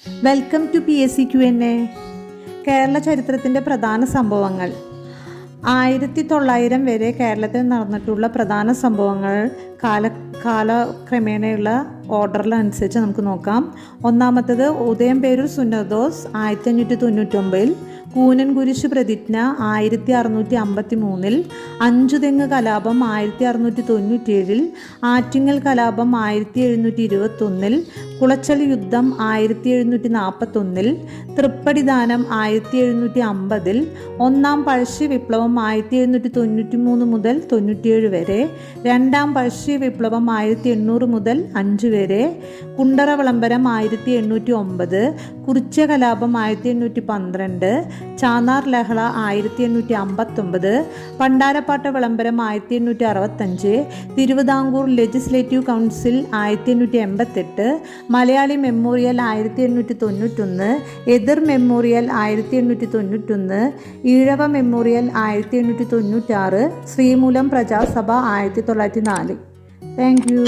Welcome to PSC Q&A. Kerala ചരിത്രത്തിൻ്റെ പ്രധാന സംഭവങ്ങൾ. 1900 വരെ കേരളത്തിൽ നടന്നിട്ടുള്ള പ്രധാന സംഭവങ്ങൾ കാലക്രമേണയുള്ള ഓർഡറിലനുസരിച്ച് നമുക്ക് നോക്കാം. ഒന്നാമത്തത് ഉദയംപേരൂർ സുന്നതോസ് 1599, കൂനൻകുരിശ് പ്രതിജ്ഞ 1653, അഞ്ചുതെങ്ങ് കലാപം 1697, ആറ്റിങ്ങൽ കലാപം 1721, കുളച്ചൽ യുദ്ധം 1741, തൃപ്പടിദാനം 1750, ഒന്നാം പഴശ്ശി വിപ്ലവം 1793 മുതൽ 97 വരെ, രണ്ടാം പഴശ്ശി വിപ്ലവം 1800 മുതൽ 5 വരെ, കുണ്ടറ വിളംബരം 1809, കുറിച്യ കലാപം 1812, ചാന്നാർ ലഹള 1859, പണ്ടാരപ്പാട്ട വിളംബരം 1865, Thiruvithamkoor legislative council 1888, Malayali memorial 1891, എതിർ memorial 1891, Ezhava memorial 1896, Sreemoolam Praja Sabha 1904. Thank you.